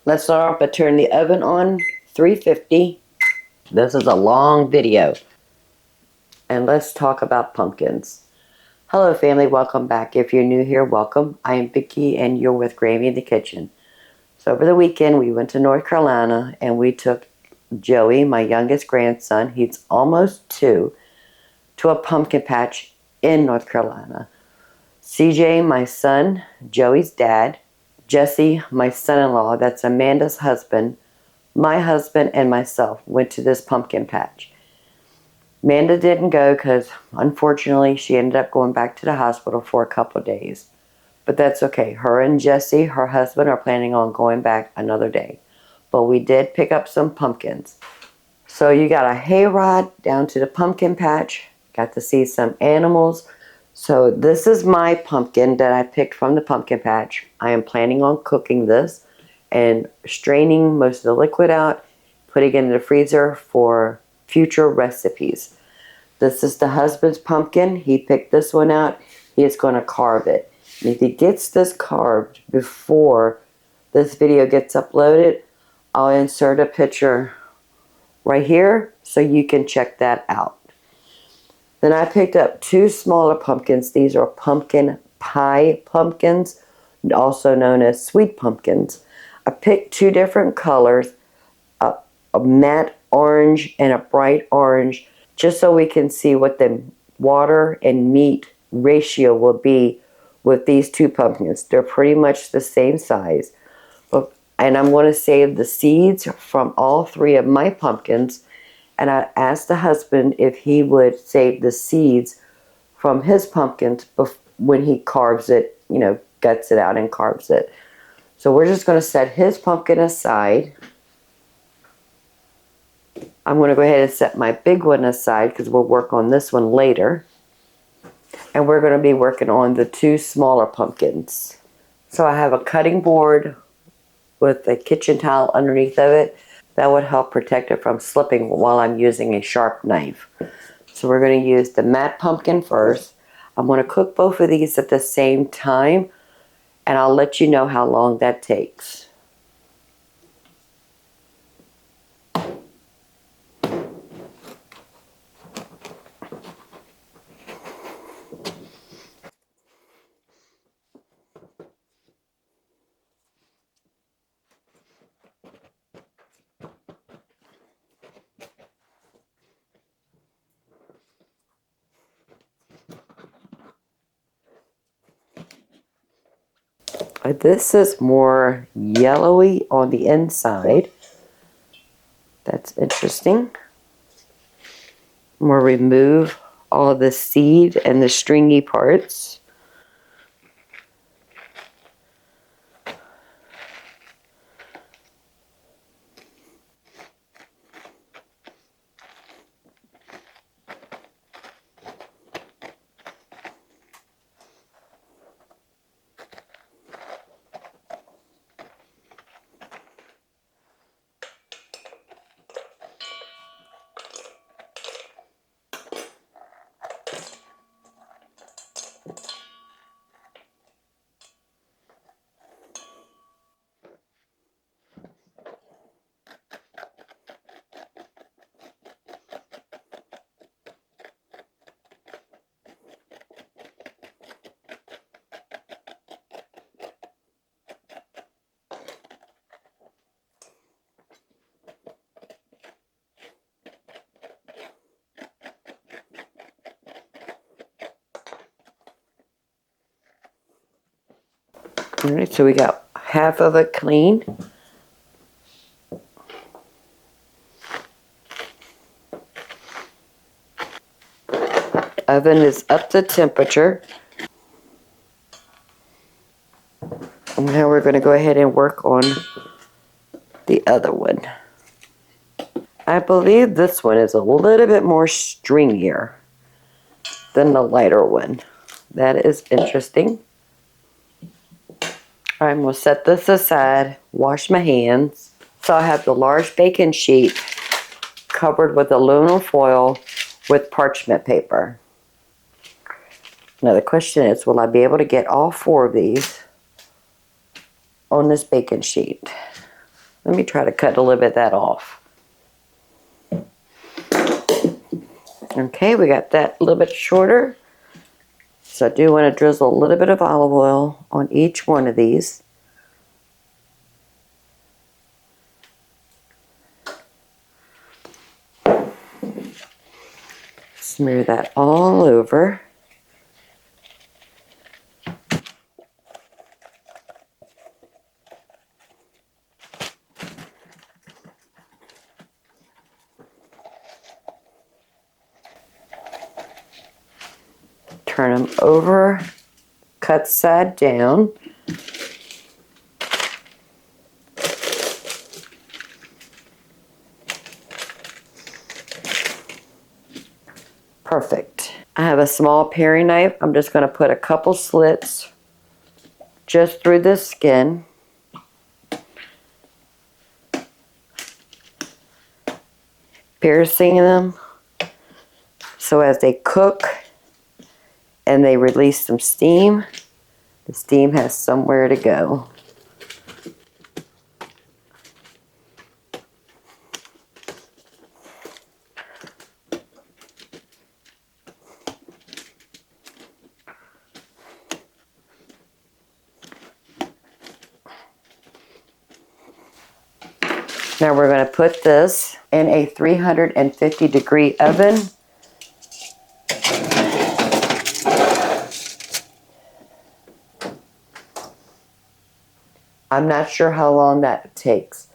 Let's start off by turning the oven on 350. This is a long video. And let's talk about pumpkins. Hello family, welcome back. If you're new here, welcome. I am Vicki and you're with Grammy in the Kitchen. So over the weekend we went to North Carolina and we took Joey, my youngest grandson, he's almost 2, to a pumpkin patch in North Carolina. CJ, my son, Joey's dad, Jesse, my son-in-law, that's Amanda's husband, my husband, and myself went to this pumpkin patch. Amanda didn't go because, unfortunately, she ended up going back to the hospital for a couple of days. But that's okay. Her and Jesse, her husband, are planning on going back another day. But we did pick up some pumpkins. So you got a hayride down to the pumpkin patch. Got to see some animals. So this is my pumpkin that I picked from the pumpkin patch. I am planning on cooking this and straining most of the liquid out, putting it in the freezer for future recipes. This is the husband's pumpkin. He picked this one out. He is going to carve it. And if he gets this carved before this video gets uploaded, I'll insert a picture right here so you can check that out. Then I picked up 2 smaller pumpkins. These are pumpkin pie pumpkins, also known as sweet pumpkins. I picked 2 different colors, a matte orange and a bright orange, just so we can see what the water and meat ratio will be with these 2 pumpkins. They're pretty much the same size. And I'm going to save the seeds from all 3 of my pumpkins. And I asked the husband if he would save the seeds from his pumpkins when he carves it, guts it out and carves it. So we're just going to set his pumpkin aside. I'm going to go ahead and set my big one aside because we'll work on this one later. And we're going to be working on the 2 smaller pumpkins. So I have a cutting board with a kitchen towel underneath of it. That would help protect it from slipping while I'm using a sharp knife. So we're going to use the matte pumpkin first. I'm going to cook both of these at the same time, and I'll let you know how long that takes. This is more yellowy on the inside. That's interesting. I'm going to remove all the seed and the stringy parts. Alright, so we got half of it clean. Oven is up to temperature. And now we're going to go ahead and work on the other one. I believe this one is a little bit more stringier than the lighter one. That is interesting. I'm going to set this aside, wash my hands. So I have the large baking sheet covered with aluminum foil with parchment paper. Now the question is, will I be able to get all 4 of these on this baking sheet? Let me try to cut a little bit of that off. Okay, we got that a little bit shorter. So I do want to drizzle a little bit of olive oil on each one of these. Smear that all over. Turn them over, cut side down. Perfect. I have a small paring knife. I'm just going to put a couple slits just through the skin. Piercing them so as they cook and they release some steam, the steam has somewhere to go. Now we're going to put this in a 350-degree oven. I'm not sure how long that takes.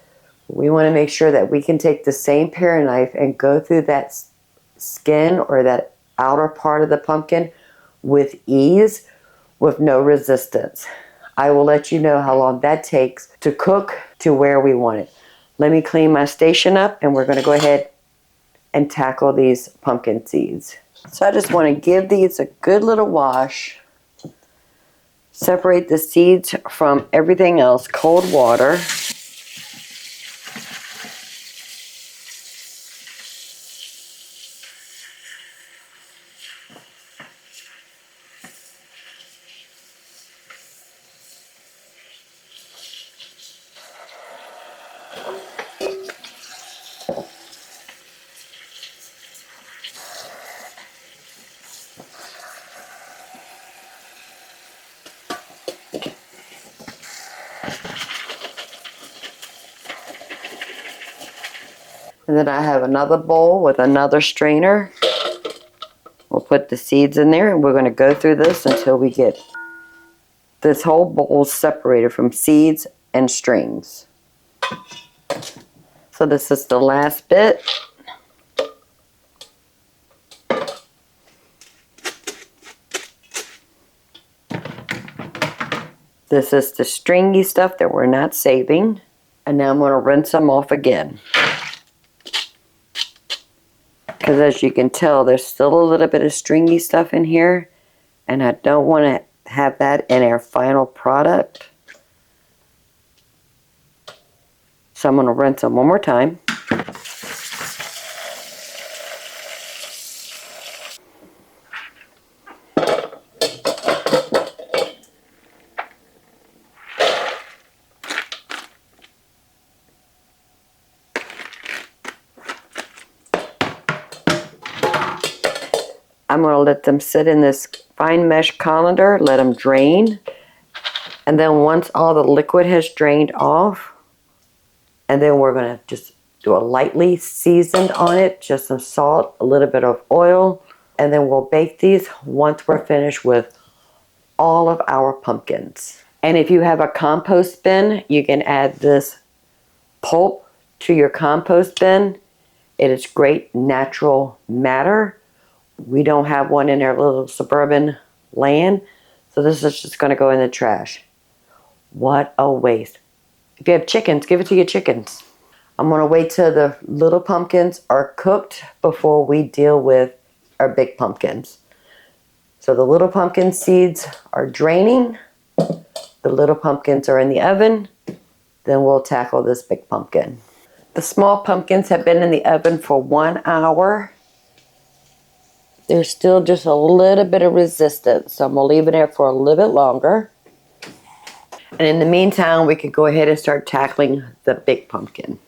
We want to make sure that we can take the same paring knife and go through that skin or that outer part of the pumpkin with ease, with no resistance. I will let you know how long that takes to cook to where we want it. Let me clean my station up and we're going to go ahead and tackle these pumpkin seeds. So I just want to give these a good little wash. Separate the seeds from everything else, cold water. And then I have another bowl with another strainer. We'll put the seeds in there and we're going to go through this until we get this whole bowl separated from seeds and strings. So this is the last bit. This is the stringy stuff that we're not saving. And now I'm going to rinse them off again. Because as you can tell, there's still a little bit of stringy stuff in here. And I don't want to have that in our final product. So I'm going to rinse them one more time. I'm going to let them sit in this fine mesh colander, let them drain. And then once all the liquid has drained off, and then we're going to just do a lightly seasoned on it, just some salt, a little bit of oil, and then we'll bake these once we're finished with all of our pumpkins. And if you have a compost bin, you can add this pulp to your compost bin. It is great natural matter. We don't have one in our little suburban land, so this is just going to go in the trash. What a waste. If you have chickens, give it to your chickens. I'm going to wait till the little pumpkins are cooked before we deal with our big pumpkins. So the little pumpkin seeds are draining. The little pumpkins are in the oven. Then we'll tackle this big pumpkin. The small pumpkins have been in the oven for 1 hour. There's still just a little bit of resistance, so I'm going to leave it there for a little bit longer. And in the meantime, we can go ahead and start tackling the big pumpkin.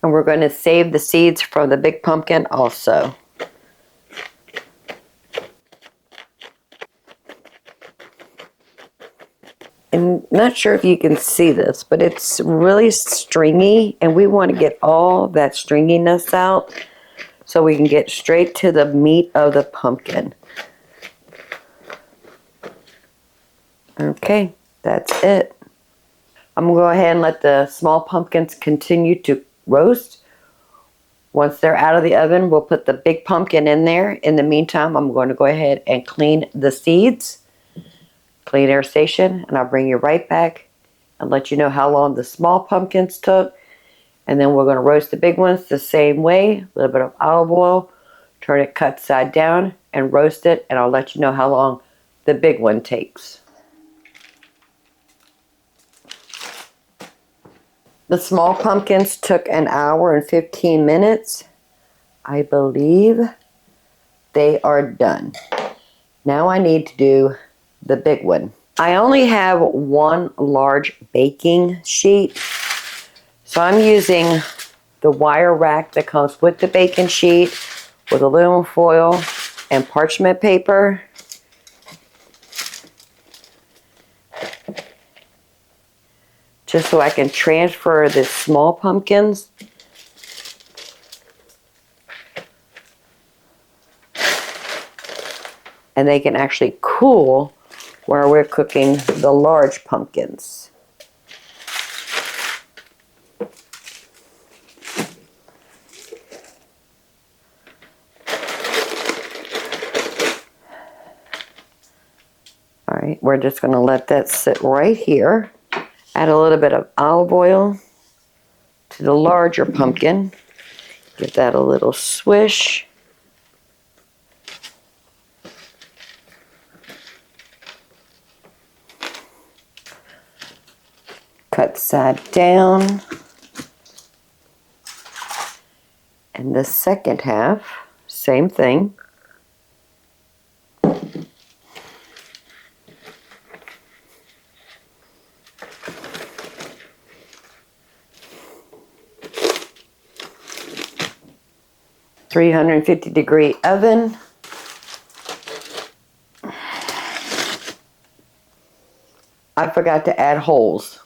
And we're going to save the seeds from the big pumpkin also. I'm not sure if you can see this, but it's really stringy, and we want to get all that stringiness out so we can get straight to the meat of the pumpkin. Okay, that's it. I'm going to go ahead and let the small pumpkins continue to roast. Once they're out of the oven, we'll put the big pumpkin in there. In the meantime, I'm going to go ahead and clean the seeds. Clean air station, and I'll bring you right back and let you know how long the small pumpkins took. And then we're going to roast the big ones the same way. A little bit of olive oil, turn it cut side down and roast it, and I'll let you know how long the big one takes. The small pumpkins took 1 hour and 15 minutes. I believe they are done. Now I need to do the big one. I only have 1 large baking sheet, so I'm using the wire rack that comes with the baking sheet with aluminum foil and parchment paper. Just so I can transfer the small pumpkins. And they can actually cool while we're cooking the large pumpkins. All right, we're just going to let that sit right here. Add a little bit of olive oil to the larger pumpkin. Give that a little swish. Cut side down. And the second half, same thing. (350-degree oven). I forgot to add holes.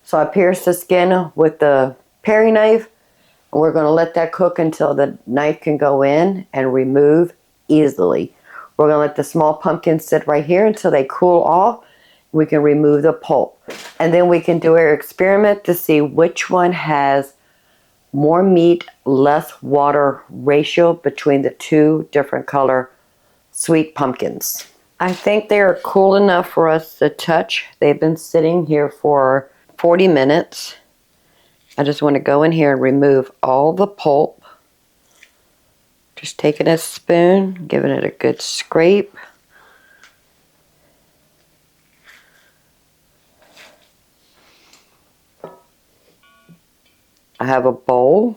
So I pierced the skin with the paring knife. And we're going to let that cook until the knife can go in and remove easily. We're going to let the small pumpkins sit right here until they cool off. We can remove the pulp. And then we can do our experiment to see which one has more meat, less water ratio between the 2 different color sweet pumpkins. I think they are cool enough for us to touch. They've been sitting here for 40 minutes. I just want to go in here and remove all the pulp. Just taking a spoon, giving it a good scrape. I have a bowl.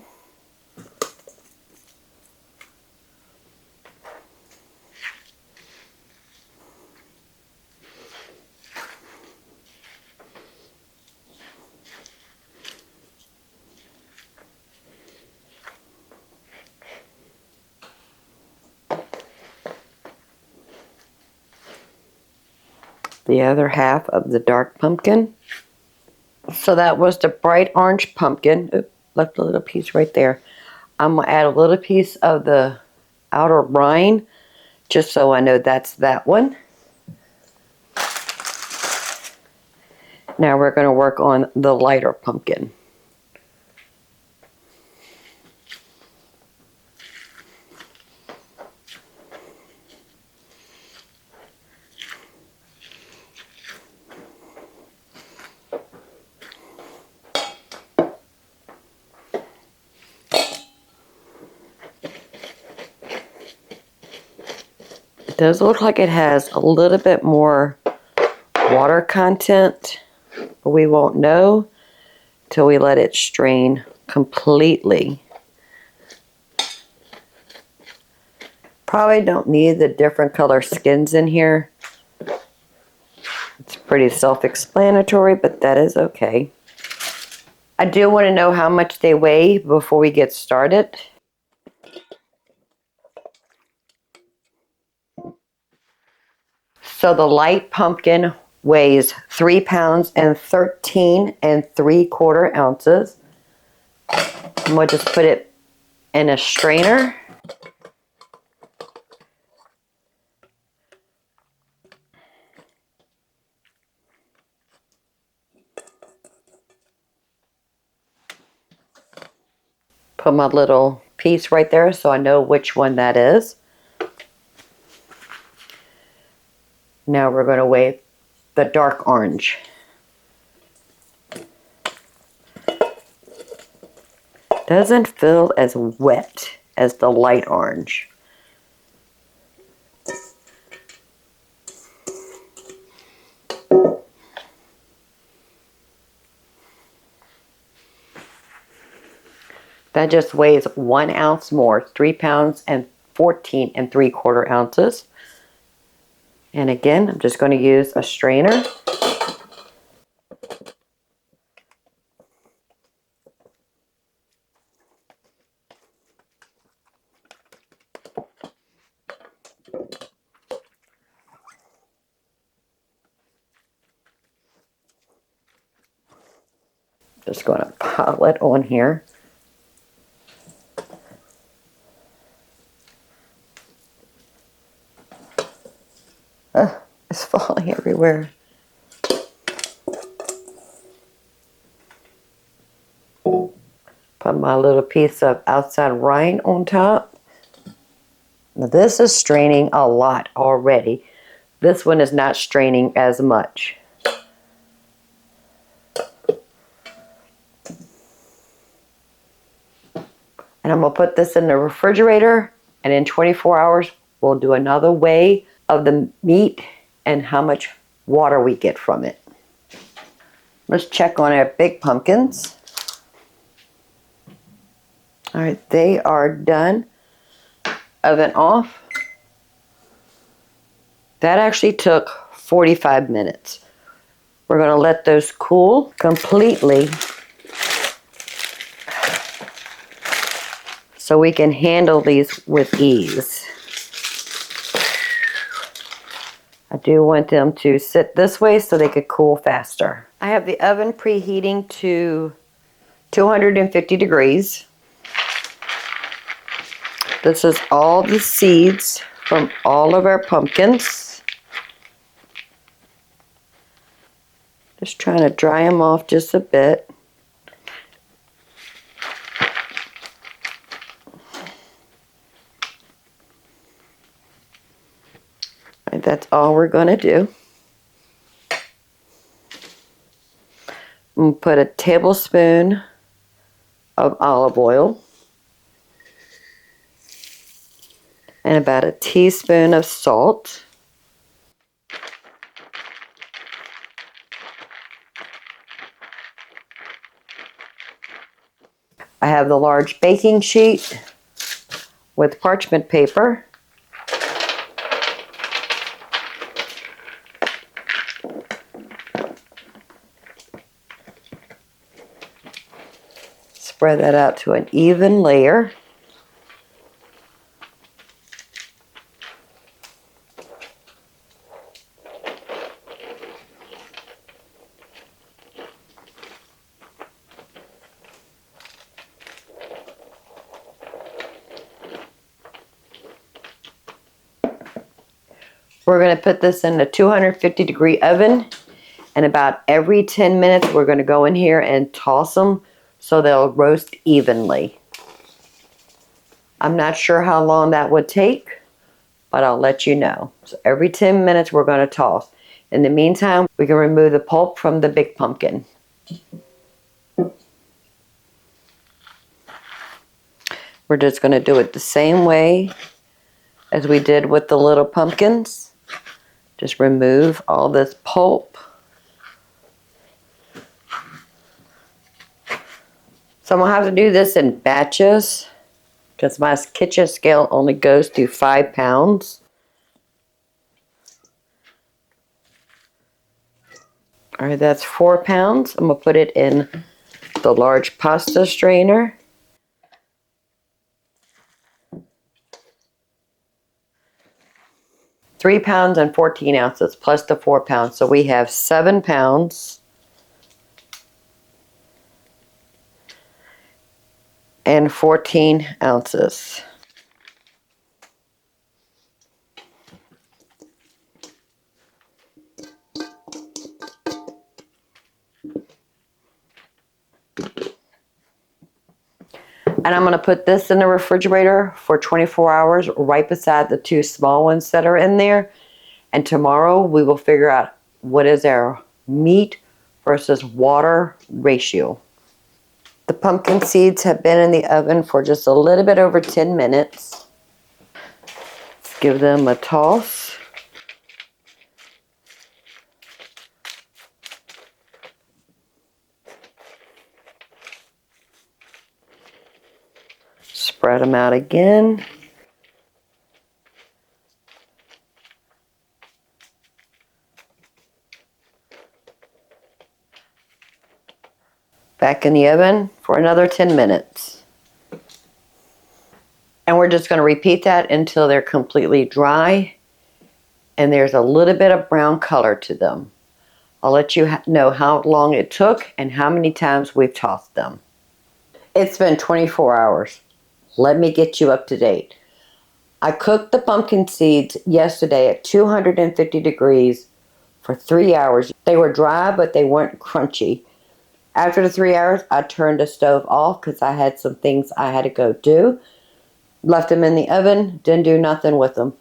The other half of the dark pumpkin. So that was the bright orange pumpkin. Oops, left a little piece right there. I'm going to add a little piece of the outer rind, just so I know that's that one. Now we're going to work on the lighter pumpkin. Does look like it has a little bit more water content, but we won't know till we let it strain completely. Probably don't need the different color skins in here. It's pretty self-explanatory, but that is okay. I do want to know how much they weigh before we get started. So the light pumpkin weighs 3 pounds and 13 3/4 ounces. And we'll just put it in a strainer. Put my little piece right there so I know which one that is. Now we're going to weigh the dark orange. Doesn't feel as wet as the light orange. That just weighs 1 ounce more, 3 pounds and 14 3/4 ounces. And again, I'm just going to use a strainer. Just going to pile it on here. It's falling everywhere. Put my little piece of outside rind on top. Now this is straining a lot already. This one is not straining as much. And I'm going to put this in the refrigerator, and in 24 hours we'll do another weigh of the meat and how much water we get from it. Let's check on our big pumpkins. All right, they are done. Oven off. That actually took 45 minutes. We're going to let those cool completely so we can handle these with ease. I do want them to sit this way so they could cool faster. I have the oven preheating to 250 degrees. This is all the seeds from all of our pumpkins. Just trying to dry them off just a bit. And that's all we're going to do. I'm going to put a tablespoon of olive oil and about a teaspoon of salt. I have the large baking sheet with parchment paper. Spread that out to an even layer. We're going to put this in a 250 degree oven, and about every 10 minutes we're going to go in here and toss them so they'll roast evenly. I'm not sure how long that would take, but I'll let you know. So every 10 minutes we're going to toss. In the meantime, we can remove the pulp from the big pumpkin. We're just going to do it the same way as we did with the little pumpkins. Just remove all this pulp. So I'm going to have to do this in batches because my kitchen scale only goes to 5 pounds. All right, that's 4 pounds. I'm going to put it in the large pasta strainer. £3 and 14 ounces plus the 4 pounds. So we have 7 pounds. And 14 ounces. And I'm going to put this in the refrigerator for 24 hours right beside the 2 small ones that are in there. And tomorrow we will figure out what is our meat versus water ratio. The pumpkin seeds have been in the oven for just a little bit over 10 minutes. Let's give them a toss. Spread them out again. Back in the oven for another 10 minutes. And we're just going to repeat that until they're completely dry and there's a little bit of brown color to them. I'll let you know how long it took and how many times we've tossed them. It's been 24 hours. Let me get you up to date. I cooked the pumpkin seeds yesterday at 250 degrees for 3 hours. They were dry, but they weren't crunchy. After the 3 hours, I turned the stove off because I had some things I had to go do. Left them in the oven, didn't do nothing with them.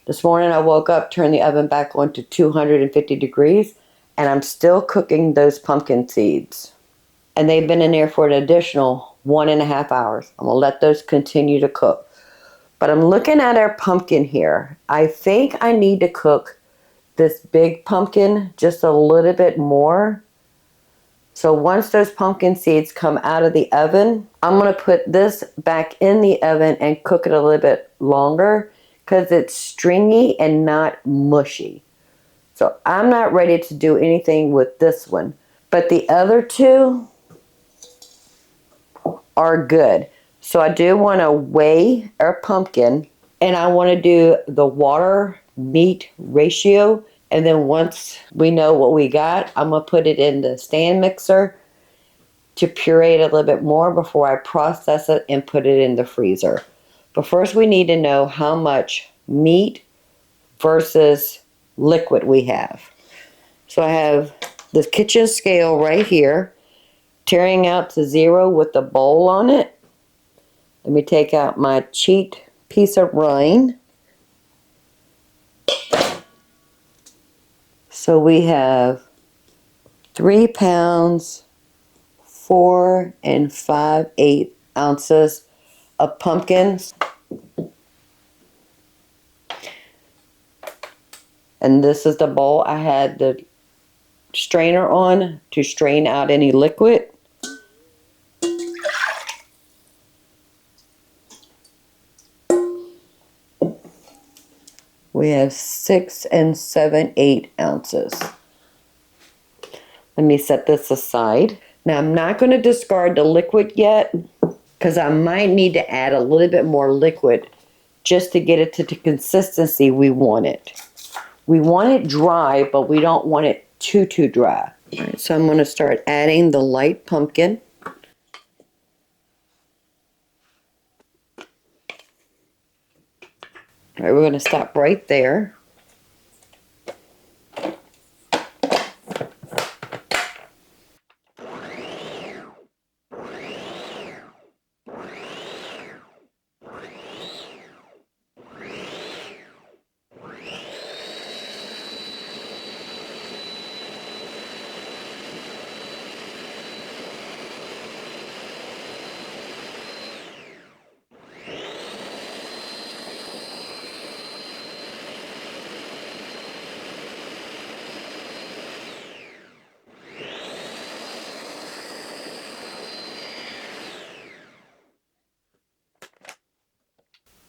This morning I woke up, turned the oven back on to 250 degrees, and I'm still cooking those pumpkin seeds. And they've been in there for an additional 1.5 hours. I'm going to let those continue to cook. But I'm looking at our pumpkin here. I think I need to cook this big pumpkin just a little bit more. So once those pumpkin seeds come out of the oven, I'm going to put this back in the oven and cook it a little bit longer because it's stringy and not mushy. So I'm not ready to do anything with this one. But the other two are good. So I do want to weigh our pumpkin and I want to do the water meat ratio. And then once we know what we got, I'm going to put it in the stand mixer to puree it a little bit more before I process it and put it in the freezer. But first we need to know how much meat versus liquid we have. So I have the kitchen scale right here, tearing out to 0 with the bowl on it. Let me take out my cheat piece of rind. So we have 3 pounds, 4 5/8 ounces of pumpkins. And this is the bowl I had the strainer on to strain out any liquid. We have 6 7/8 ounces. Let me set this aside. Now I'm not going to discard the liquid yet because I might need to add a little bit more liquid just to get it to the consistency we want it. We want it dry, but we don't want it too dry. All right, so I'm going to start adding the light pumpkin. All right, we're going to stop right there.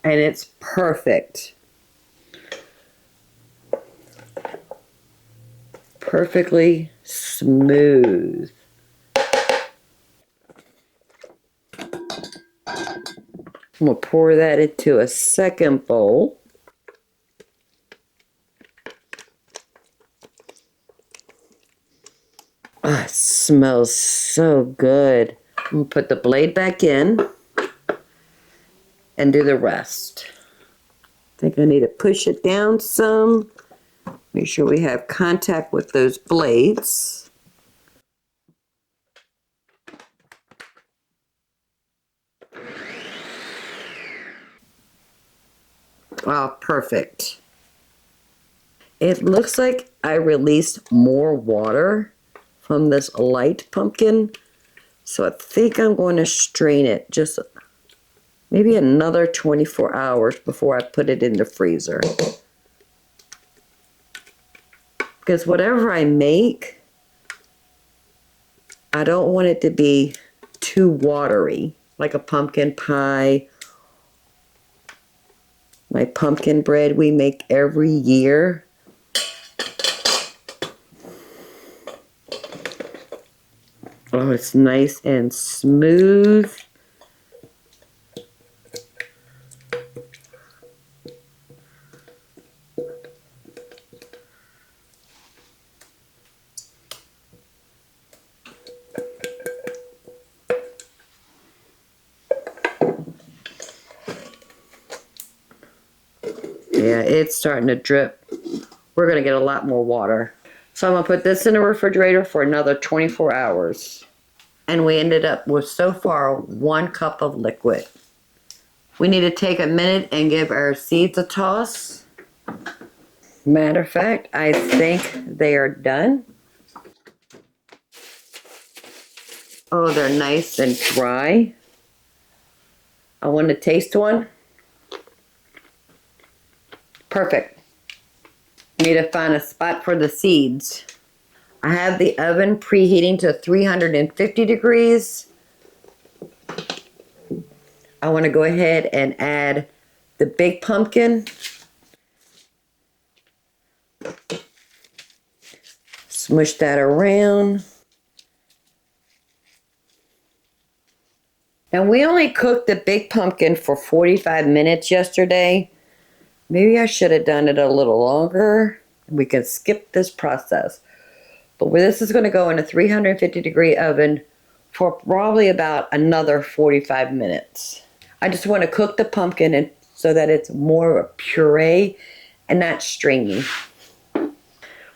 and it's perfect. Perfectly smooth. I'm going to pour that into a second bowl. Oh, it smells so good. I'm going to put the blade back in and do the rest. I think I need to push it down some. Make sure we have contact with those blades. Oh, perfect. It looks like I released more water from this light pumpkin. So I think I'm going to strain it just maybe another 24 hours before I put it in the freezer. Because whatever I make, I don't want it to be too watery, like a pumpkin pie. My pumpkin bread we make every year. Oh, it's nice and smooth. Yeah, it's starting to drip. We're going to get a lot more water. So I'm going to put this in the refrigerator for another 24 hours. And we ended up with, so far, 1 cup of liquid. We need to take a minute and give our seeds a toss. Matter of fact, I think they are done. Oh, they're nice and dry. I want to taste one. Perfect. Need to find a spot for the seeds. I have the oven preheating to 350 degrees. I want to go ahead and add the big pumpkin. Smush that around. And we only cooked the big pumpkin for 45 minutes yesterday. Maybe I should have done it a little longer. We can skip this process. But this is going to go in a 350 degree oven for probably about another 45 minutes. I just want to cook the pumpkin so that it's more puree and not stringy.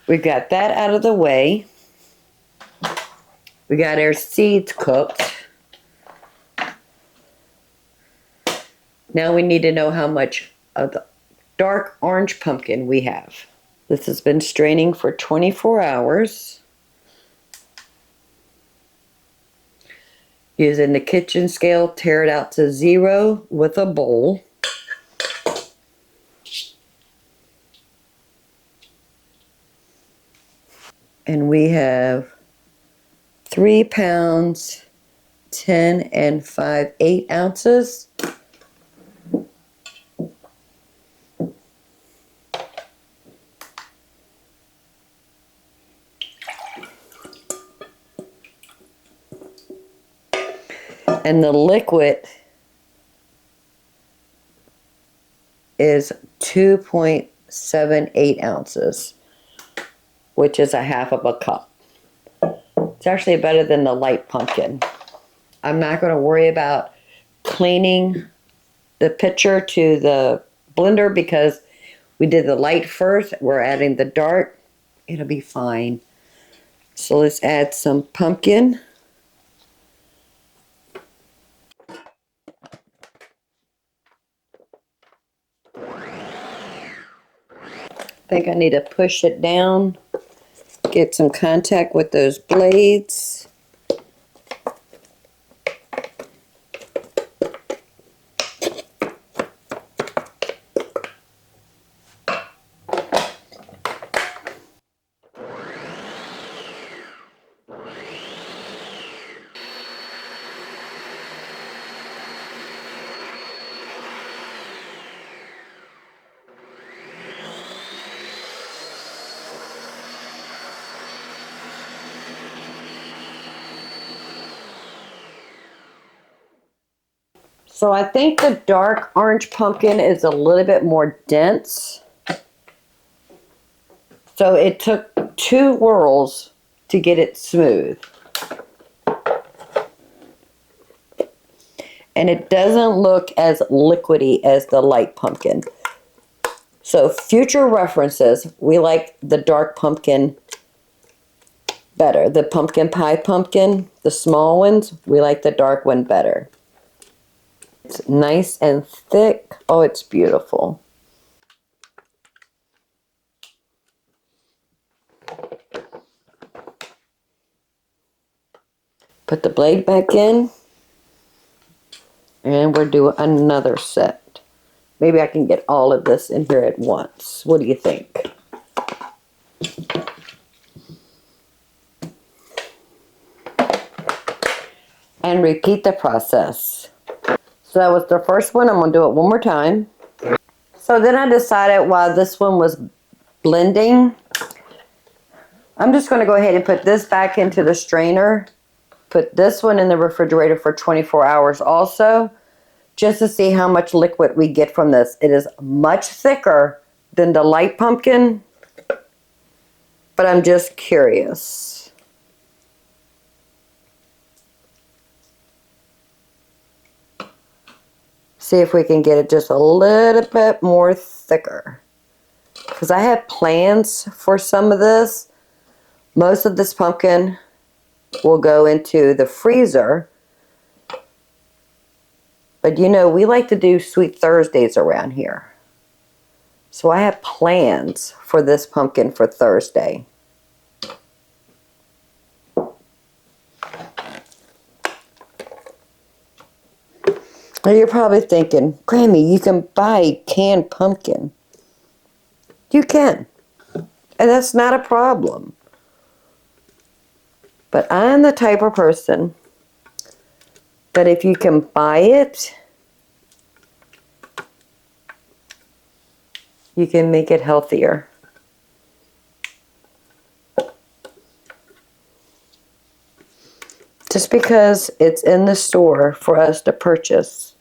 We got that out of the way. We got our seeds cooked. Now we need to know how much of the dark orange pumpkin we have. This has been straining for 24 hours. Using the kitchen scale, tear it out to 0 with a bowl. And we have 3 pounds, 10 and 5/8 ounces. And the liquid is 2.78 ounces, which is a half of a cup. It's actually better than the light pumpkin. I'm not going to worry about cleaning the pitcher to the blender because we did the light first. We're adding the dark. It'll be fine. So let's add some pumpkin. I think I need to push it down, get some contact with those blades. So I think the dark orange pumpkin is a little bit more dense. So it took 2 whirls to get it smooth. And it doesn't look as liquidy as the light pumpkin. So future references, we like the dark pumpkin better. The pumpkin pie pumpkin, the small ones, we like the dark one better. It's nice and thick. Oh, it's beautiful. Put the blade back in. And we'll do another set. Maybe I can get all of this in here at once. What do you think? And repeat the process. So that was the first one. I'm going to do it one more time. So then I decided while this one was blending, I'm just going to go ahead and put this back into the strainer. Put this one in the refrigerator for 24 hours also, just to see how much liquid we get from this. It is much thicker than the light pumpkin, but I'm just curious. See if we can get it just a little bit more thicker. Because I have plans for some of this. Most of this pumpkin will go into the freezer. But you know, we like to do Sweet Thursdays around here. So I have plans for this pumpkin for Thursday. Now you're probably thinking, Grammy, you can buy canned pumpkin. You can. And that's not a problem. But I'm the type of person that if you can buy it, you can make it healthier. Just because it's in the store for us to purchase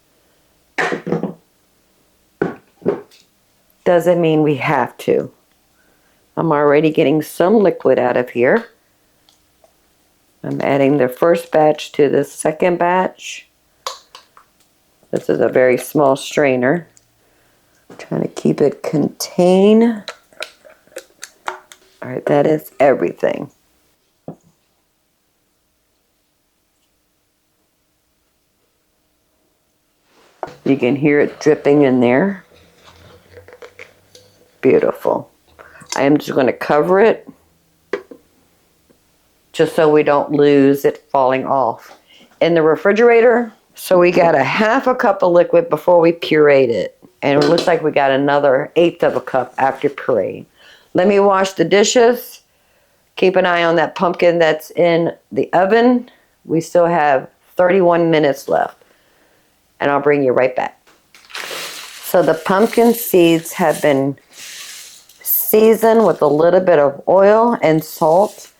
doesn't mean we have to. I'm already getting some liquid out of here. I'm adding the first batch to the second batch. This is a very small strainer. I'm trying to keep it contained. All right, that is everything. You can hear it dripping in there. Beautiful. I am just going to cover it just so we don't lose it falling off. In the refrigerator, so we got a half a cup of liquid before we pureed it. And it looks like we got another 1/8 of a cup after puree. Let me wash the dishes. Keep an eye on that pumpkin that's in the oven. We still have 31 minutes left. And I'll bring you right back. So the pumpkin seeds have been seasoned with a little bit of oil and salt.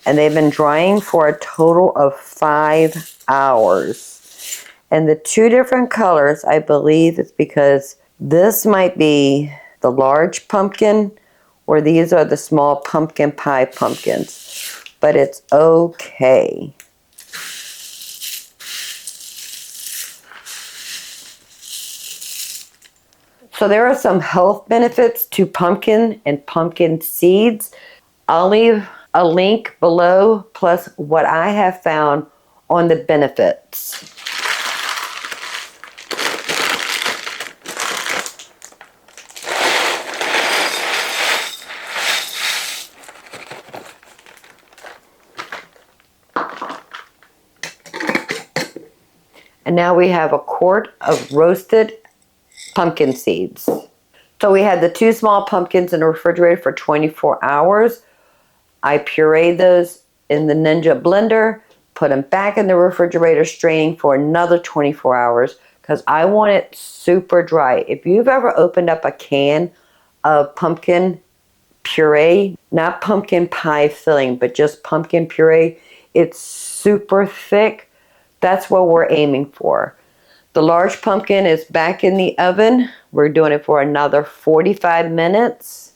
And they've been drying for a total of 5 hours. And the 2 different colors, I believe, is because this might be the large pumpkin, or these are the small pumpkin pie pumpkins. But it's okay. So there are some health benefits to pumpkin and pumpkin seeds. I'll leave a link below, plus what I have found on the benefits. And now we have a quart of roasted pumpkin seeds. So we had the 2 small pumpkins in the refrigerator for 24 hours. I pureed those in the Ninja blender, put them back in the refrigerator, straining for another 24 hours because I want it super dry. If you've ever opened up a can of pumpkin puree, not pumpkin pie filling, but just pumpkin puree, it's super thick. That's what we're aiming for. The large pumpkin is back in the oven. We're doing it for another 45 minutes.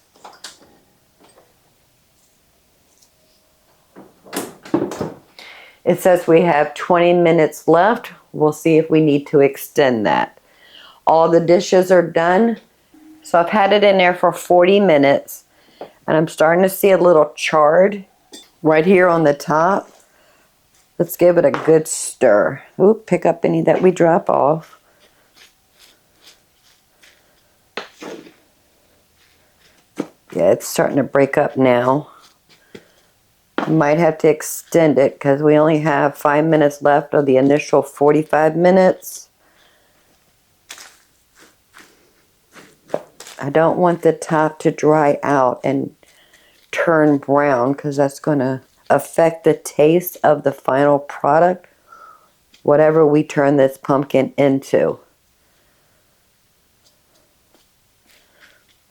It says we have 20 minutes left. We'll see if we need to extend that. All the dishes are done. So I've had it in there for 40 minutes. And I'm starting to see a little chard right here on the top. Let's give it a good stir. Ooh, pick up any that we drop off. Yeah, it's starting to break up now. Might have to extend it because we only have 5 minutes left of the initial 45 minutes. I don't want the top to dry out and turn brown because that's going to affect the taste of the final product, whatever we turn this pumpkin into.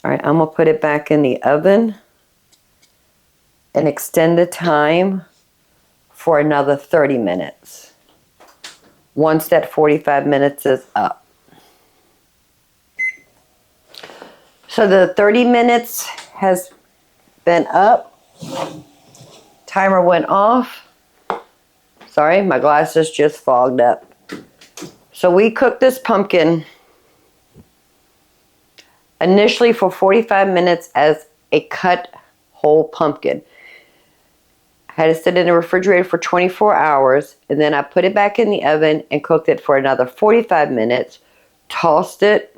All right, I'm going to put it back in the oven and extend the time for another 30 minutes once that 45 minutes is up. So the 30 minutes has been up. Timer went off. Sorry, my glasses just fogged up. So we cooked this pumpkin initially for 45 minutes as a cut whole pumpkin. Had it sit in the refrigerator for 24 hours, and then I put it back in the oven and cooked it for another 45 minutes, tossed it,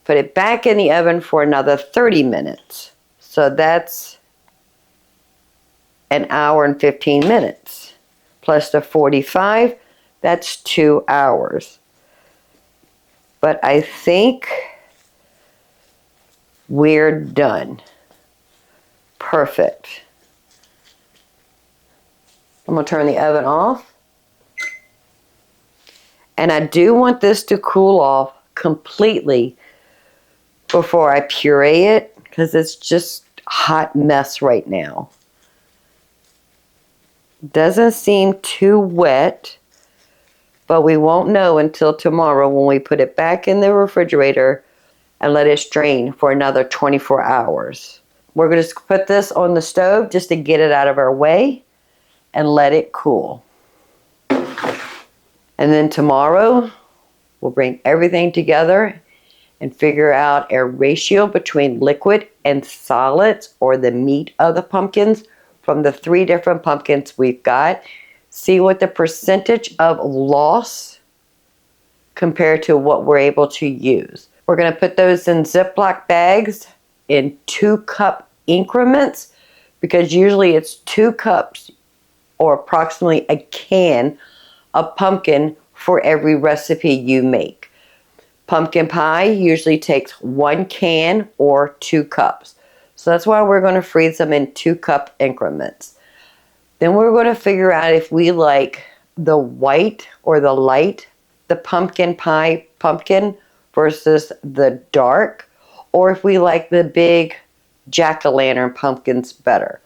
put it back in the oven for another 30 minutes. So that's an hour and 15 minutes. Plus the 45, that's 2 hours. But I think we're done. Perfect. I'm going to turn the oven off. And I do want this to cool off completely before I puree it because it's just a hot mess right now. Doesn't seem too wet, but we won't know until tomorrow when we put it back in the refrigerator and let it strain for another 24 hours. We're going to put this on the stove just to get it out of our way and let it cool. And then tomorrow, we'll bring everything together and figure out a ratio between liquid and solids, or the meat of the pumpkins, from the 3 different pumpkins we've got. See what the percentage of loss compared to what we're able to use. We're going to put those in Ziploc bags in 2-cup increments, because usually it's 2 cups or approximately a can of pumpkin for every recipe you make. Pumpkin pie usually takes 1 can or 2 cups. So that's why we're going to freeze them in 2-cup increments. Then we're going to figure out if we like the white or the light, the pumpkin pie pumpkin versus the dark, or if we like the big jack-o'-lantern pumpkins better.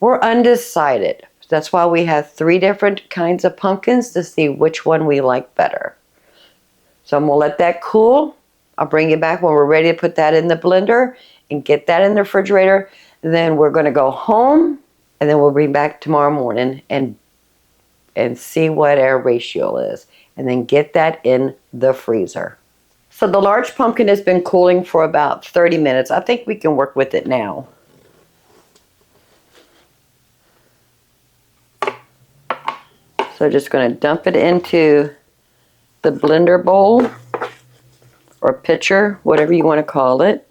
We're undecided. That's why we have 3 different kinds of pumpkins to see which one we like better. So I'm going to let that cool. I'll bring it back when we're ready to put that in the blender and get that in the refrigerator. Then we're going to go home, and then we'll bring back tomorrow morning and see what our ratio is, and then get that in the freezer. So the large pumpkin has been cooling for about 30 minutes. I think we can work with it now. So just going to dump it into the blender bowl or pitcher, whatever you want to call it.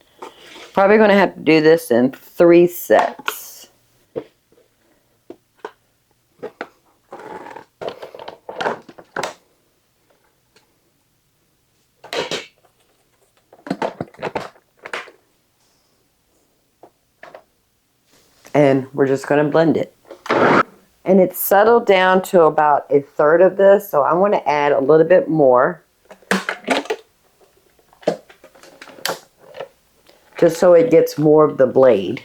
Probably going to have to do this in 3 sets. And we're just going to blend it. And it's settled down to about 1/3 of this, so I want to add a little bit more, just so it gets more of the blade.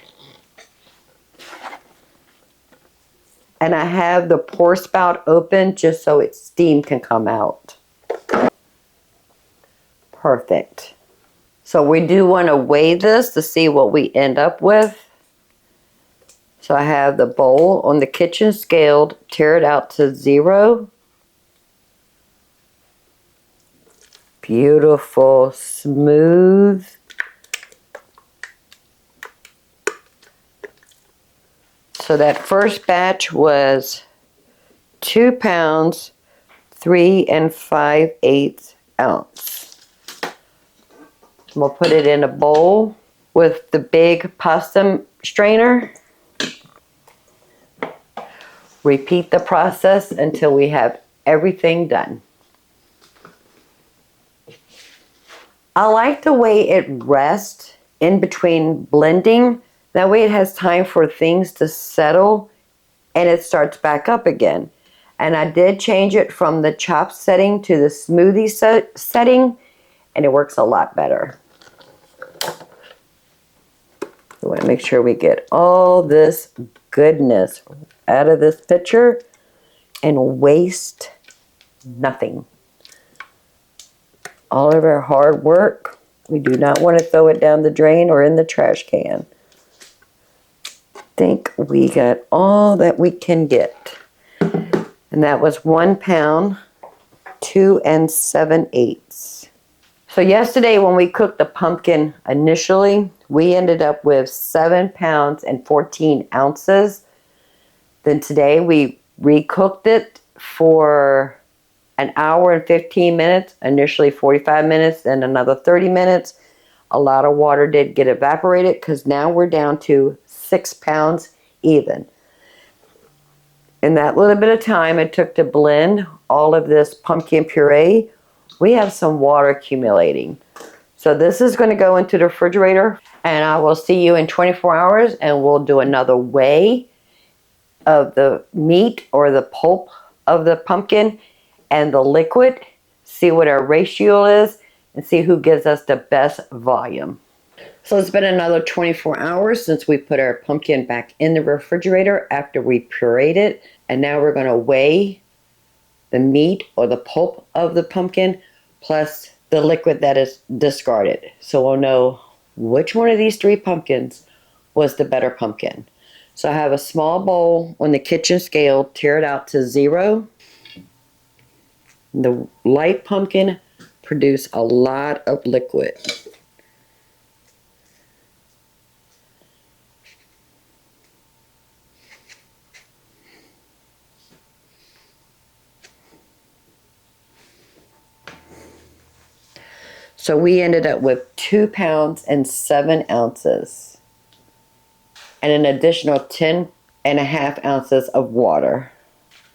And I have the pour spout open just so its steam can come out. perfect. So we do want to weigh this to see what we end up with. So I have the bowl on the kitchen scaled, tear it out to 0. Beautiful, smooth. So that first batch was 2 pounds, 3 5/8 ounce. We'll put it in a bowl with the big pasta strainer. Repeat the process until we have everything done. I like the way it rests in between blending. That way it has time for things to settle and it starts back up again. And I did change it from the chop setting to the smoothie setting, and it works a lot better. We want to make sure we get all this goodness out of this pitcher and waste nothing. All of our hard work, we do not want to throw it down the drain or in the trash can. I think we got all that we can get. And that was 1 pound, 2 7/8. So yesterday when we cooked the pumpkin initially, we ended up with 7 pounds and 14 ounces. Then today we recooked it for an hour and 15 minutes, initially 45 minutes, then another 30 minutes. A lot of water did get evaporated because now we're down to 6 pounds even. In that little bit of time it took to blend all of this pumpkin puree, we have some water accumulating. So this is going to go into the refrigerator, and I will see you in 24 hours and we'll do another weigh of the meat or the pulp of the pumpkin and the liquid, see what our ratio is, and see who gives us the best volume. So it's been another 24 hours since we put our pumpkin back in the refrigerator after we pureed it. And now we're going to weigh the meat or the pulp of the pumpkin plus the liquid that is discarded. So we'll know which one of these 3 pumpkins was the better pumpkin. So I have a small bowl on the kitchen scale, tear it out to 0. The light pumpkin produced a lot of liquid. So we ended up with 2 pounds and 7 ounces and an additional 10.5 ounces of water.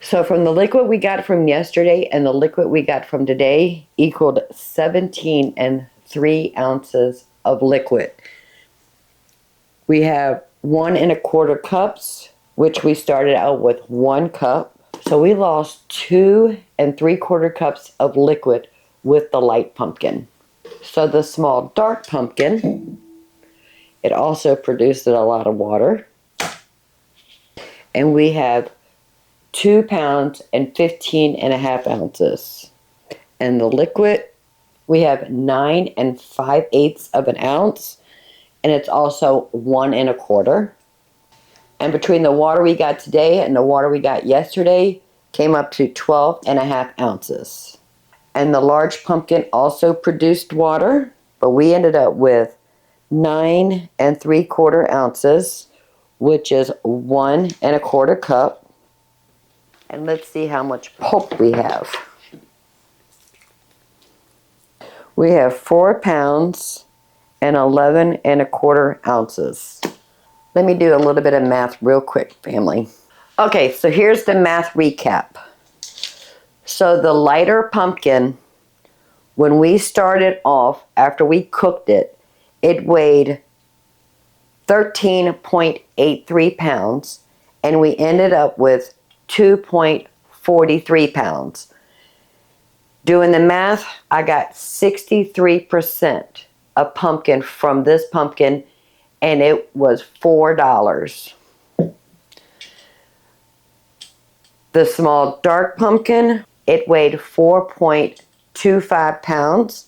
So from the liquid we got from yesterday and the liquid we got from today equaled 17 3 ounces of liquid. We have 1 1/4 cups, which we started out with 1 cup. So we lost 2 3/4 cups of liquid with the light pumpkin. So the small dark pumpkin, it also produced a lot of water. And we have 2 pounds and 15.5 ounces. And the liquid, we have 9 5/8 of an ounce. And it's also 1 1/4. And between the water we got today and the water we got yesterday, came up to 12.5 ounces. And the large pumpkin also produced water, but we ended up with 9 3/4 ounces, which is 1 1/4 cup. And let's see how much pulp we have. We have 4 pounds and 11 1/4 ounces. Let me do a little bit of math real quick, family. Okay, so here's the math recap. So the lighter pumpkin, when we started off, after we cooked it, it weighed 13.83 pounds, and we ended up with 2.43 pounds. Doing the math, I got 63% of pumpkin from this pumpkin, and it was $4. The small dark pumpkin, it weighed 4.25 pounds,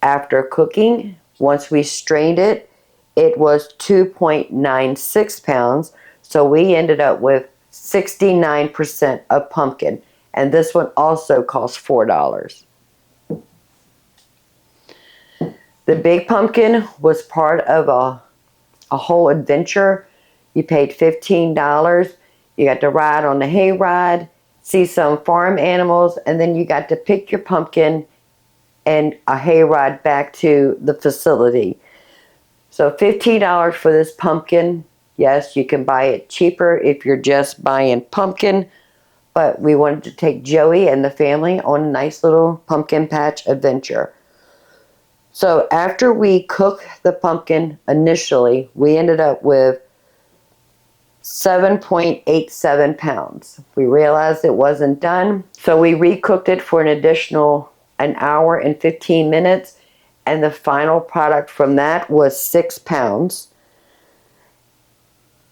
After cooking, once we strained it, it was 2.96 pounds. So we ended up with 69% of pumpkin. And this one also cost $4. The big pumpkin was part of a whole adventure. You paid $15. You got to ride on the hayride, see some farm animals, and then you got to pick your pumpkin and a hayride back to the facility. So $15 for this pumpkin. Yes, you can buy it cheaper if you're just buying pumpkin, but we wanted to take Joey and the family on a nice little pumpkin patch adventure. So after we cooked the pumpkin initially, we ended up with 7.87 pounds. We realized it wasn't done, so we recooked it for an additional an hour and 15 minutes, and the final product from that was 6 pounds.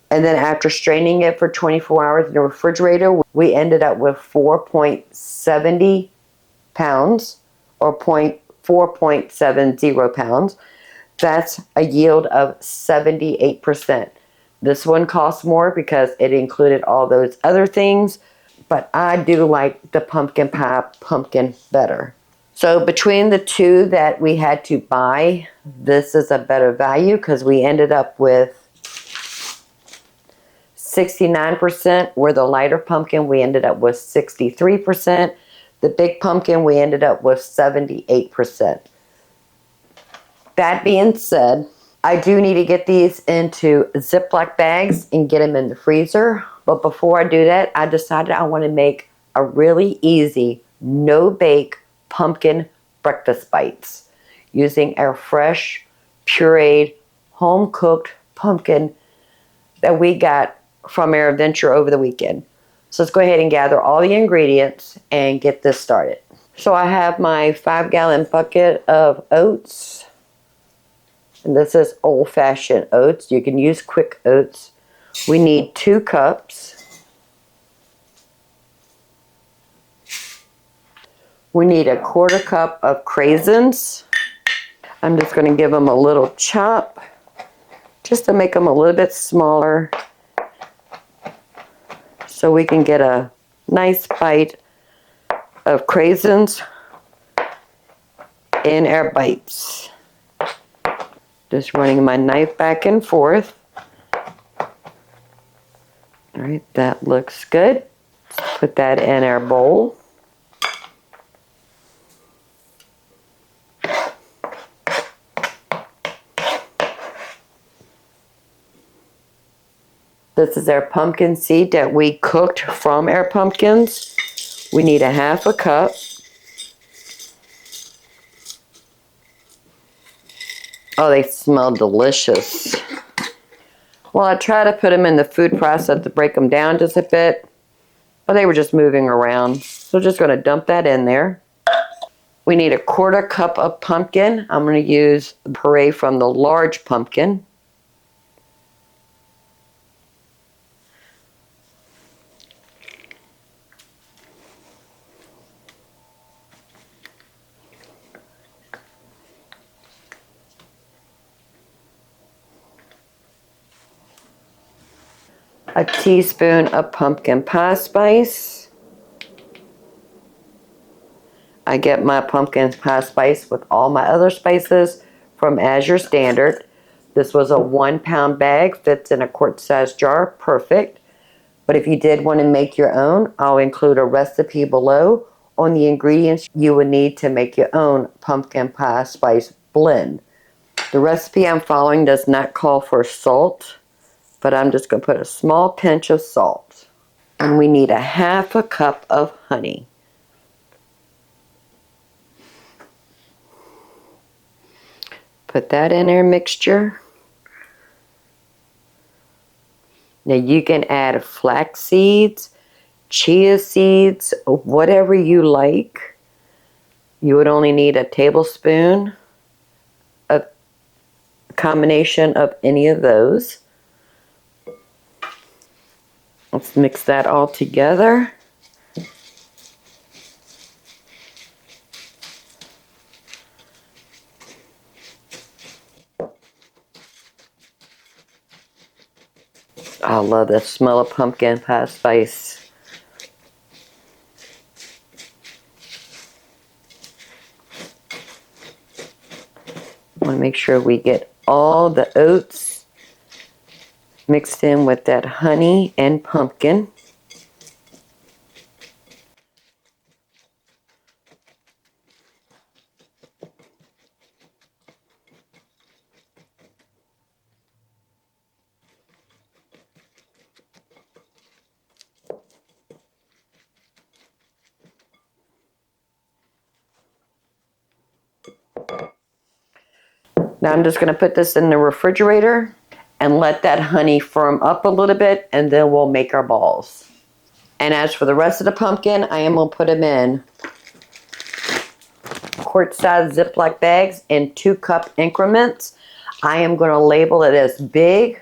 And then after straining it for 24 hours in the refrigerator, we ended up with 4.70 pounds, or 4.70 pounds. That's a yield of 78%. This one costs more because it included all those other things, but I do like the pumpkin pie pumpkin better. So between the two that we had to buy, this is a better value because we ended up with 69%, where the lighter pumpkin we ended up with 63%. The big pumpkin we ended up with 78%. That being said, I do need to get these into Ziploc bags and get them in the freezer. But before I do that, I decided I want to make a really easy, no-bake pumpkin breakfast bites using our fresh, pureed, home-cooked pumpkin that we got from our adventure over the weekend. So let's go ahead and gather all the ingredients and get this started. So I have my 5-gallon bucket of oats. And this is old-fashioned oats. You can use quick oats. We need 2 cups. We need a 1/4 cup of craisins. I'm just going to give them a little chop just to make them a little bit smaller so we can get a nice bite of craisins in our bites. Just running my knife back and forth. All right, that looks good. Let's put that in our bowl. This is our pumpkin seed that we cooked from our pumpkins. We need a 1/2 cup. Oh, they smell delicious. Well, I tried to put them in the food processor to break them down just a bit, but they were just moving around. So just going to dump that in there. We need a 1/4 cup of pumpkin. I'm going to use the puree from the large pumpkin. A teaspoon of pumpkin pie spice. I get my pumpkin pie spice with all my other spices from As Your Standard. This was a 1-pound bag, fits in a quart-sized jar, perfect. But if you did want to make your own, I'll include a recipe below on the ingredients you would need to make your own pumpkin pie spice blend. The recipe I'm following does not call for salt, but I'm just going to put a small pinch of salt. And we need a 1/2 cup of honey. Put that in our mixture. Now you can add flax seeds, chia seeds, whatever you like. You would only need a tablespoon of a combination of any of those. Let's mix that all together. I love the smell of pumpkin pie spice. I want to make sure we get all the oats mixed in with that honey and pumpkin. Now I'm just going to put this in the refrigerator and let that honey firm up a little bit, and then we'll make our balls. And as for the rest of the pumpkin, I am going to put them in quart-sized Ziploc bags in 2-cup increments. I am going to label it as big,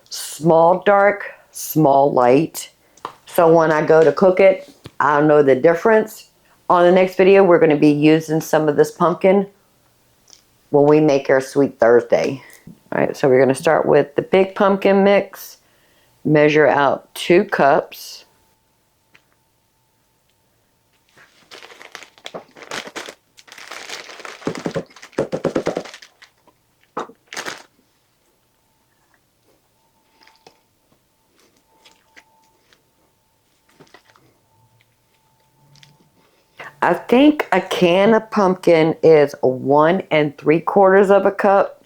small dark, small light. So when I go to cook it, I'll know the difference. On the next video, we're going to be using some of this pumpkin when we make our Sweet Thursday. All right, so we're going to start with the big pumpkin mix. Measure out 2 cups. I think a can of pumpkin is 1 3/4 cup.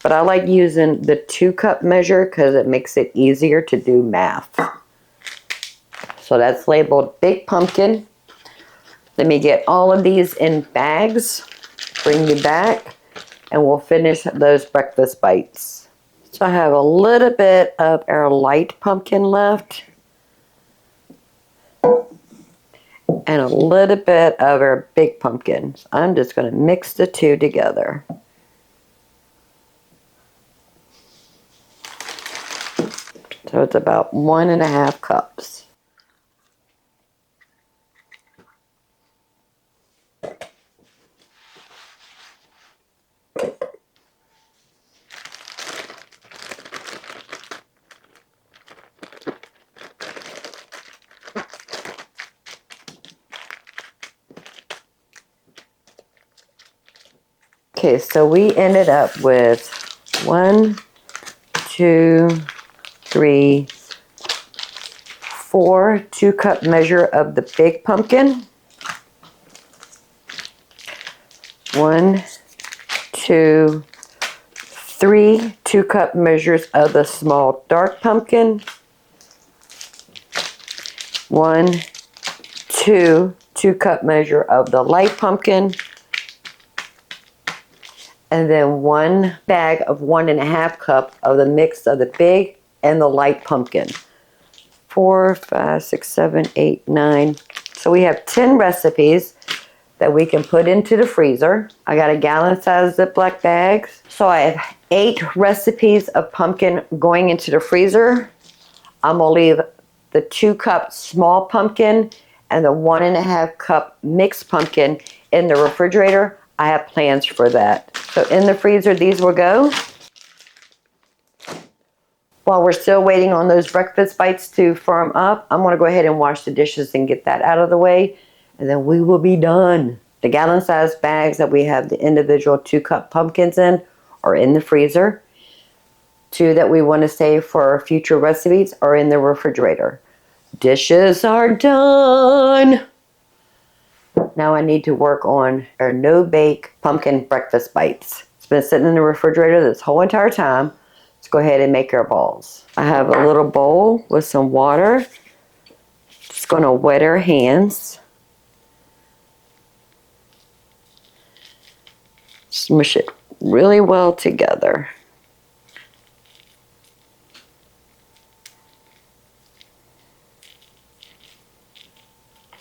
But I like using the 2-cup measure because it makes it easier to do math. So that's labeled big pumpkin. Let me get all of these in bags, bring you back, and we'll finish those breakfast bites. So I have a little bit of our light pumpkin left, and a little bit of our big pumpkin. So I'm just going to mix the two together. So it's about 1 1/2 cups. Okay, so we ended up with 1, 2, 3, 4 2-cup measure of the big pumpkin. 1, 2, 3 2-cup measures of the small dark pumpkin. 1, 2 2-cup measure of the light pumpkin. And then 1 bag of 1 1/2 cup of the mix of the big and the light pumpkin. 4, 5, 6, 7, 8, 9. So we have 10 recipes that we can put into the freezer. I got a gallon-sized Ziploc bags. So I have 8 recipes of pumpkin going into the freezer. I'm gonna leave the 2-cup small pumpkin and the 1 1/2 cup mixed pumpkin in the refrigerator. I have plans for that. So in the freezer, these will go. While we're still waiting on those breakfast bites to firm up, I'm going to go ahead and wash the dishes and get that out of the way, and then we will be done. The gallon-sized bags that we have the individual 2-cup pumpkins in are in the freezer. 2 that we want to save for future recipes are in the refrigerator. Dishes are done. Now I need to work on our no-bake pumpkin breakfast bites. It's been sitting in the refrigerator this whole entire time. Let's go ahead and make our balls. I have a little bowl with some water. Just going to wet our hands. Smush it really well together.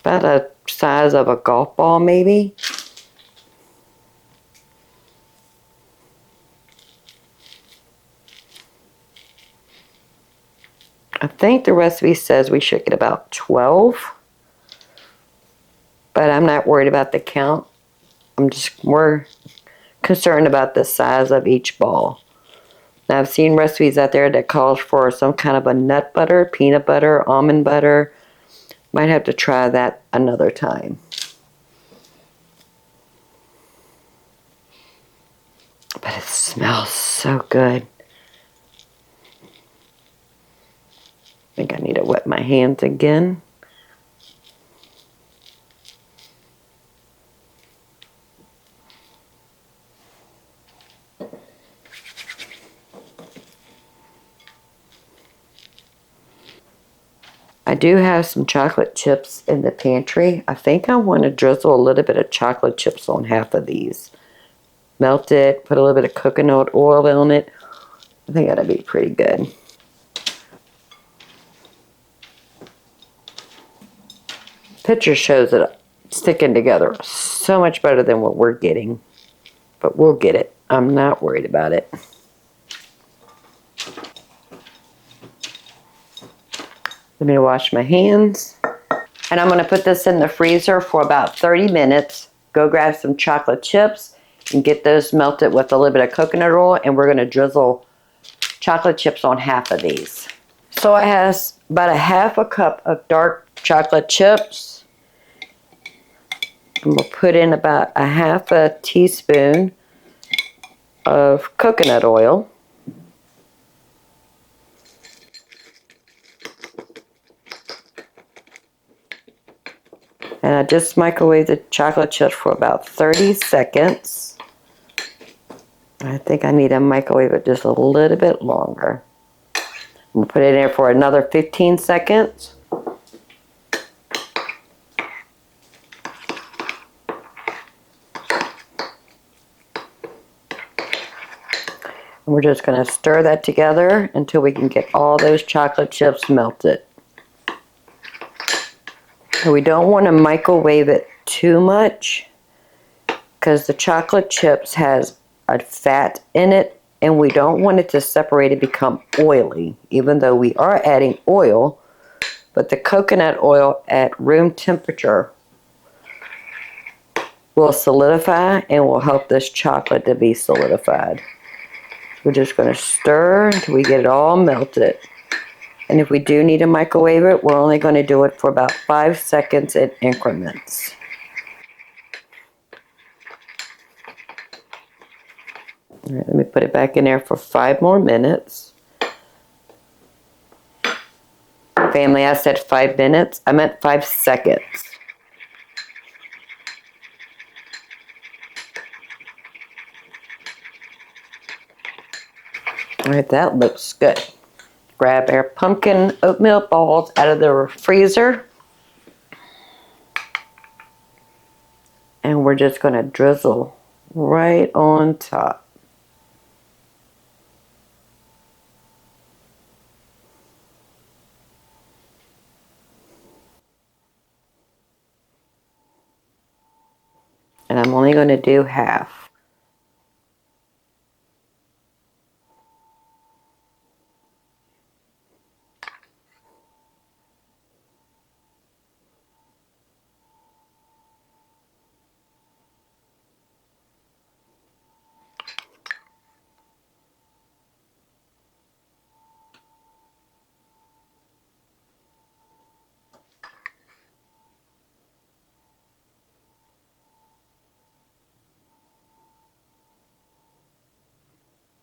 About the size of a golf ball, maybe. I think the recipe says we should get about 12, but I'm not worried about the count. I'm just more concerned about the size of each ball. Now, I've seen recipes out there that calls for some kind of a nut butter, peanut butter, almond butter. Might have to try that another time. But it smells so good. I think I need to wet my hands again. I do have some chocolate chips in the pantry. I think I want to drizzle a little bit of chocolate chips on half of these. Melt it, put a little bit of coconut oil on it. I think that'll be pretty good. Picture shows it sticking together so much better than what we're getting. But we'll get it. I'm not worried about it. Let me wash my hands. And I'm going to put this in the freezer for about 30 minutes. Go grab some chocolate chips and get those melted with a little bit of coconut oil. And we're going to drizzle chocolate chips on half of these. So I have about a half a cup of dark chocolate chips. And we'll put in about a half a teaspoon of coconut oil. And I just microwave the chocolate chips for about 30 seconds. I think I need to microwave it just a little bit longer. We'll put it in there for another 15 seconds. And we're just going to stir that together until we can get all those chocolate chips melted. And we don't want to microwave it too much because the chocolate chips has a fat in it and we don't want it to separate and become oily, even though we are adding oil. But the coconut oil at room temperature will solidify and will help this chocolate to be solidified. We're just going to stir until we get it all melted. And if we do need to microwave it, we're only going to do it for about 5 seconds in increments. All right, let me put it back in there for 5 more minutes. Family, I said 5 minutes. I meant 5 seconds. All right, that looks good. Grab our pumpkin oatmeal balls out of the freezer. And we're just going to drizzle right on top. And I'm only going to do half.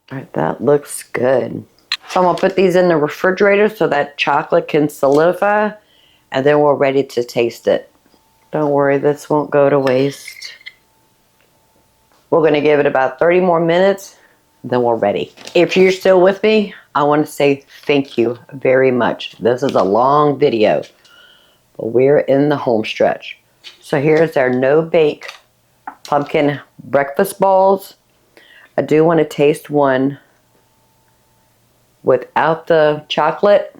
All right, that looks good. So I'm going to put these in the refrigerator so that chocolate can solidify, and then we're ready to taste it. Don't worry, this won't go to waste. We're going to give it about 30 more minutes, then we're ready. If you're still with me, I want to say thank you very much. This is a long video, but we're in the home stretch. So here's our no-bake pumpkin breakfast balls. I do want to taste one without the chocolate.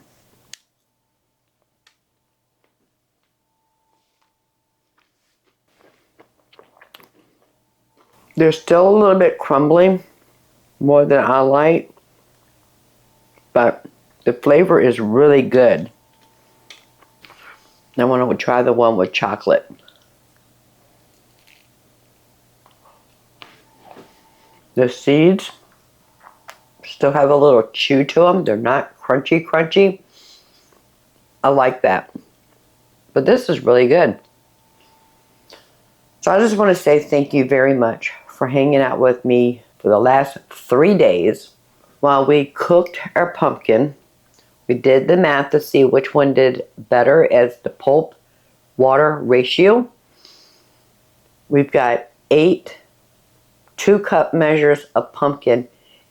They're still a little bit crumbly, more than I like, but the flavor is really good. I want to try the one with chocolate. The seeds Still have a little chew to them. They're not crunchy, crunchy. I like that. But this is really good. So I just want to say thank you very much for hanging out with me for the last 3 days while we cooked our pumpkin. We did the math to see which one did better as the pulp water ratio. We've got 8 2-cup measures of pumpkin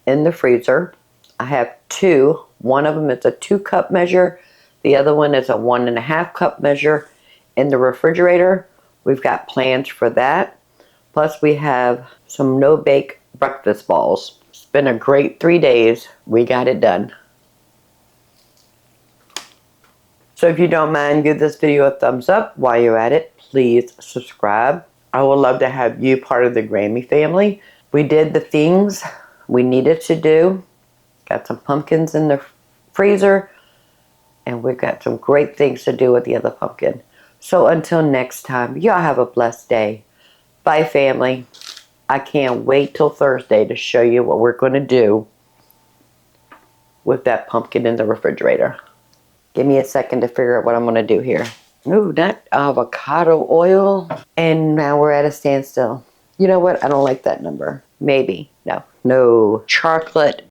in the freezer. I have 2. One of them is a 2-cup measure. The other one is a 1.5-cup measure in the refrigerator. We've got plans for that. Plus we have some no-bake breakfast balls. It's been a great 3 days. We got it done. So if you don't mind, give this video a thumbs up. While you're at it, please subscribe. I would love to have you part of the Grammy family. We did the things we needed to do. Got some pumpkins in the freezer. And we've got some great things to do with the other pumpkin. So until next time, y'all have a blessed day. Bye, family. I can't wait till Thursday to show you what we're going to do with that pumpkin in the refrigerator. Give me a second to figure out what I'm going to do here. Ooh, that avocado oil. And now we're at a standstill. You know what? I don't like that number. Maybe. No. No. Chocolate